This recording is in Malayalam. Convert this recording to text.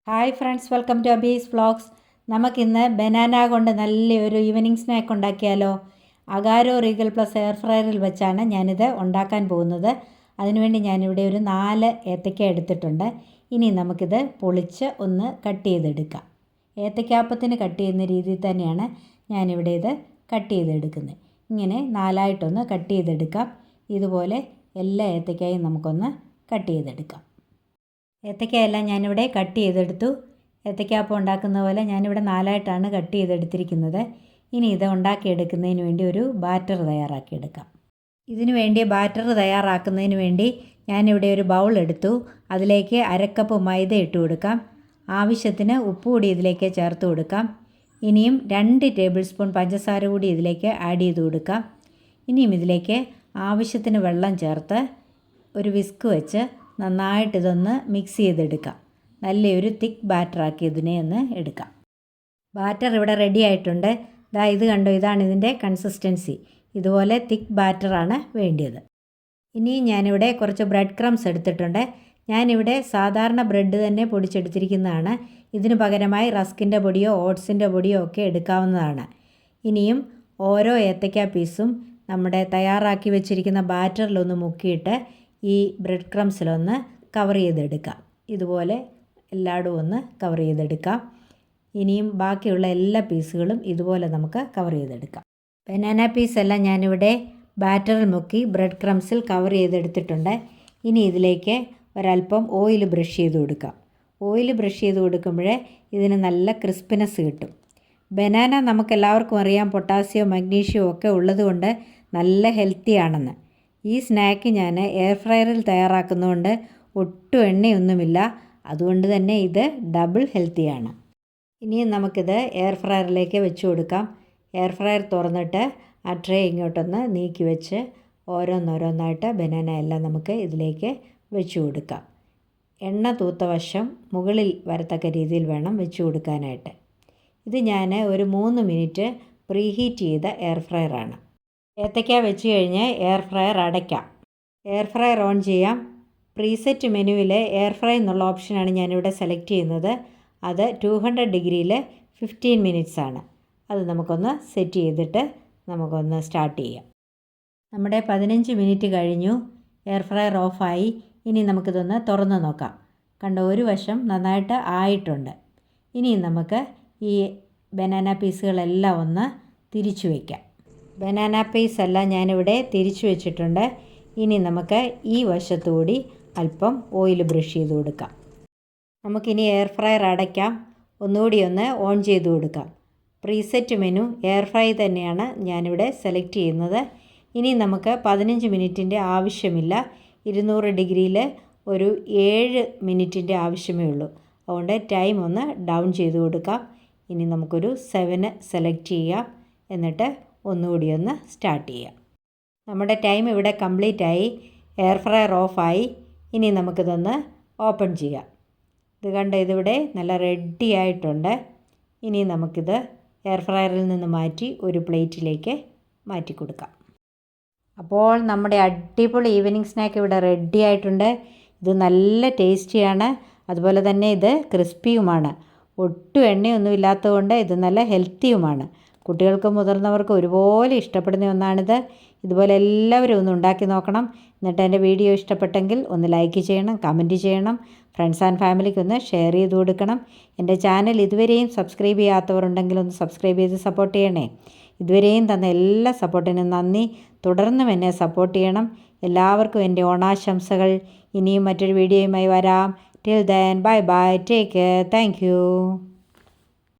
Hi friends, welcome to Abi's vlogs. നമുക്കിന്ന് ബനാന കൊണ്ട് നല്ലൊരു ഈവനിങ് സ്നാക്ക് ഉണ്ടാക്കിയാലോ. അഗാരോ റീഗൽ പ്ലസ് എയർ ഫ്രയറിൽ വെച്ചാണ് ഞാനിത് ഉണ്ടാക്കാൻ പോകുന്നത്. അതിനുവേണ്ടി ഞാനിവിടെ ഒരു 4 ഏത്തയ്ക്ക എടുത്തിട്ടുണ്ട്. ഇനി നമുക്കിത് പൊളിച്ച് ഒന്ന് കട്ട് ചെയ്തെടുക്കാം. ഏത്തയ്ക്കാപ്പത്തിന് കട്ട് ചെയ്യുന്ന രീതിയിൽ തന്നെയാണ് ഞാനിവിടെ ഇത് കട്ട് ചെയ്തെടുക്കുന്നത്. ഇങ്ങനെ 4ആയിട്ടൊന്ന് കട്ട് ചെയ്തെടുക്കാം. ഇതുപോലെ എല്ലാ ഏത്തയ്ക്കായും നമുക്കൊന്ന് കട്ട് ചെയ്തെടുക്കാം. ഏത്തയ്ക്കയെല്ലാം ഞാനിവിടെ കട്ട് ചെയ്തെടുത്തു. ഏത്തയ്ക്കാപ്പം ഉണ്ടാക്കുന്ന പോലെ ഞാനിവിടെ 4ആയിട്ടാണ് കട്ട് ചെയ്തെടുത്തിരിക്കുന്നത്. ഇനി ഇത് ഉണ്ടാക്കിയെടുക്കുന്നതിന് വേണ്ടി ഒരു ബാറ്റർ തയ്യാറാക്കിയെടുക്കാം. ഇതിനു വേണ്ടി ബാറ്റർ തയ്യാറാക്കുന്നതിന് വേണ്ടി ഞാനിവിടെ ഒരു ബൗൾ എടുത്തു. അതിലേക്ക് 1/2 കപ്പ് മൈദ ഇട്ട് കൊടുക്കാം. ആവശ്യത്തിന് ഉപ്പ് കൂടി ഇതിലേക്ക് ചേർത്ത് കൊടുക്കാം. ഇനിയും 2 ടേബിൾ സ്പൂൺ പഞ്ചസാര കൂടി ഇതിലേക്ക് ആഡ് ചെയ്ത് കൊടുക്കാം. ഇനിയും ഇതിലേക്ക് ആവശ്യത്തിന് വെള്ളം ചേർത്ത് ഒരു വിസ്ക് വെച്ച് നന്നായിട്ട് ഇതൊന്ന് മിക്സ് ചെയ്തെടുക്കാം. നല്ലൊരു തിക്ക് ബാറ്ററാക്കി ഇതിനെ ഒന്ന് എടുക്കാം. ബാറ്റർ ഇവിടെ റെഡി ആയിട്ടുണ്ട്. ഇത് കണ്ടോ, ഇതാണ് ഇതിൻ്റെ കൺസിസ്റ്റൻസി. ഇതുപോലെ തിക്ക് ബാറ്ററാണ് വേണ്ടിയത്. ഇനി ഞാനിവിടെ കുറച്ച് ബ്രെഡ് ക്രംസ് എടുത്തിട്ടുണ്ട്. ഞാനിവിടെ സാധാരണ ബ്രെഡ് തന്നെ പൊടിച്ചെടുത്തിരിക്കുന്നതാണ്. ഇതിന് പകരമായി റസ്കിൻ്റെ പൊടിയോ ഓട്സിൻ്റെ പൊടിയോ ഒക്കെ എടുക്കാവുന്നതാണ്. ഇനിയും ഓരോ ഏത്തയ്ക്ക പീസും നമ്മുടെ തയ്യാറാക്കി വെച്ചിരിക്കുന്ന ബാറ്ററിലൊന്ന് മുക്കിയിട്ട് ഈ ബ്രെഡ് ക്രംസിലൊന്ന് കവർ ചെയ്തെടുക്കാം. ഇതുപോലെ എല്ലായിടും ഒന്ന് കവർ ചെയ്തെടുക്കാം. ഇനിയും ബാക്കിയുള്ള എല്ലാ പീസുകളും ഇതുപോലെ നമുക്ക് കവർ ചെയ്തെടുക്കാം. ബനാന പീസെല്ലാം ഞാനിവിടെ ബാറ്ററിൽ മുക്കി ബ്രെഡ് ക്രംസിൽ കവർ ചെയ്തെടുത്തിട്ടുണ്ട്. ഇനി ഇതിലേക്ക് ഒരല്പം ഓയിൽ ബ്രഷ് ചെയ്ത് കൊടുക്കാം. ഓയിൽ ബ്രഷ് ചെയ്ത് കൊടുക്കുമ്പോഴേ ഇതിന് നല്ല ക്രിസ്പിനെസ് കിട്ടും. ബനാന നമുക്കെല്ലാവർക്കും അറിയാം, പൊട്ടാസ്യം മഗ്നീഷ്യം ഒക്കെ ഉള്ളതുകൊണ്ട് നല്ല ഹെൽത്തിയാണെന്ന്. ഈ സ്നാക്ക് ഞാൻ എയർ ഫ്രയറിൽ തയ്യാറാക്കുന്നതുകൊണ്ട് ഒട്ടും എണ്ണയൊന്നുമില്ല. അതുകൊണ്ട് തന്നെ ഇത് ഡബിൾ ഹെൽത്തിയാണ്. ഇനിയും നമുക്കിത് എയർ ഫ്രയറിലേക്ക് വെച്ച് കൊടുക്കാം. എയർ ഫ്രയർ തുറന്നിട്ട് ആ ട്രേ ഇങ്ങോട്ടൊന്ന് നീക്കി വെച്ച് ഓരോന്നോരോന്നായിട്ട് ബനാന എല്ലാം നമുക്ക് ഇതിലേക്ക് വെച്ച് കൊടുക്കാം. എണ്ണ തൂത്ത വശം മുകളിൽ വരത്തക്ക രീതിയിൽ വേണം വെച്ച് കൊടുക്കാനായിട്ട്. ഇത് ഞാൻ ഒരു 3 മിനിറ്റ് പ്രീഹീറ്റ് ചെയ്ത എയർ ഫ്രയറാണ്. ഏത്തയ്ക്ക വെച്ച് കഴിഞ്ഞ് എയർ ഫ്രയർ അടയ്ക്കാം. എയർ ഫ്രയർ ഓൺ ചെയ്യാം. പ്രീസെറ്റ് മെനുവിലെ എയർ ഫ്രൈ എന്നുള്ള ഓപ്ഷനാണ് ഞാനിവിടെ സെലക്ട് ചെയ്യുന്നത്. അത് 200 ഡിഗ്രിയിൽ 15 മിനിറ്റ്സ് ആണ്. അത് നമുക്കൊന്ന് സെറ്റ് ചെയ്തിട്ട് നമുക്കൊന്ന് സ്റ്റാർട്ട് ചെയ്യാം. നമ്മുടെ 15 മിനിറ്റ് കഴിഞ്ഞു. എയർ ഫ്രയർ ഓഫായി. ഇനി നമുക്കിതൊന്ന് തുറന്ന് നോക്കാം. കണ്ടോ, ഒരു വശം നന്നായിട്ട് ആയിട്ടുണ്ട്. ഇനി നമുക്ക് ഈ ബനാന പീസുകളെല്ലാം ഒന്ന് തിരിച്ചു വയ്ക്കാം. ബനാന പീസെല്ലാം ഞാനിവിടെ തിരിച്ചു വെച്ചിട്ടുണ്ട്. ഇനി നമുക്ക് ഈ വശത്തുകൂടി അല്പം ഓയിൽ ബ്രഷ് ചെയ്ത് കൊടുക്കാം. നമുക്കിനി എയർ ഫ്രയർ അടയ്ക്കാം. ഒന്നുകൂടി ഒന്ന് ഓൺ ചെയ്ത് കൊടുക്കാം. പ്രീസെറ്റ് മെനു എയർ ഫ്രൈ തന്നെയാണ് ഞാനിവിടെ സെലക്ട് ചെയ്യുന്നത്. ഇനി നമുക്ക് 15 മിനിറ്റിൻ്റെ ആവശ്യമില്ല. 200 ഡിഗ്രിയിൽ ഒരു 7 മിനിറ്റിൻ്റെ ആവശ്യമേ ഉള്ളൂ. അതുകൊണ്ട് ടൈം ഒന്ന് ഡൗൺ ചെയ്ത് കൊടുക്കാം. ഇനി നമുക്കൊരു 7 സെലക്ട് ചെയ്യാം. എന്നിട്ട് ഒന്നുകൂടി ഒന്ന് സ്റ്റാർട്ട് ചെയ്യാം. നമ്മുടെ ടൈം ഇവിടെ കംപ്ലീറ്റ് ആയി. എയർ ഫ്രയർ ഓഫായി. ഇനി നമുക്കിതൊന്ന് ഓപ്പൺ ചെയ്യാം. ഇത് കണ്ട് ഇതിവിടെ നല്ല റെഡി ആയിട്ടുണ്ട്. ഇനി നമുക്കിത് എയർ ഫ്രയറിൽ നിന്ന് മാറ്റി ഒരു പ്ലേറ്റിലേക്ക് മാറ്റി കൊടുക്കാം. അപ്പോൾ നമ്മുടെ അടിപൊളി ഈവനിങ് സ്നാക്ക് ഇവിടെ റെഡി ആയിട്ടുണ്ട്. ഇത് നല്ല ടേസ്റ്റിയാണ്. അതുപോലെ തന്നെ ഇത് ക്രിസ്പിയുമാണ്. ഒട്ടും എണ്ണയൊന്നും ഇല്ലാത്തതുകൊണ്ട് ഇത് നല്ല ഹെൽത്തിയുമാണ്. കുട്ടികൾക്കും മുതിർന്നവർക്കും ഒരുപോലെ ഇഷ്ടപ്പെടുന്ന ഒന്നാണിത്. ഇതുപോലെ എല്ലാവരും ഒന്ന് ഉണ്ടാക്കി നോക്കണം. എന്നിട്ട് എൻ്റെ വീഡിയോ ഇഷ്ടപ്പെട്ടെങ്കിൽ ഒന്ന് ലൈക്ക് ചെയ്യണം, കമൻറ്റ് ചെയ്യണം, ഫ്രണ്ട്സ് ആൻഡ് ഫാമിലിക്ക് ഒന്ന് ഷെയർ ചെയ്ത് കൊടുക്കണം. എൻ്റെ ചാനൽ ഇതുവരെയും സബ്സ്ക്രൈബ് ചെയ്യാത്തവരുണ്ടെങ്കിൽ ഒന്ന് സബ്സ്ക്രൈബ് ചെയ്ത് സപ്പോർട്ട് ചെയ്യണേ. ഇതുവരെയും തന്ന എല്ലാ സപ്പോർട്ടിനും നന്ദി. തുടർന്നും എന്നെ സപ്പോർട്ട് ചെയ്യണം. എല്ലാവർക്കും എൻ്റെ ഓണാശംസകൾ. ഇനിയും മറ്റൊരു വീഡിയോയുമായി വരാം. Till then bye bye, take care, thank you.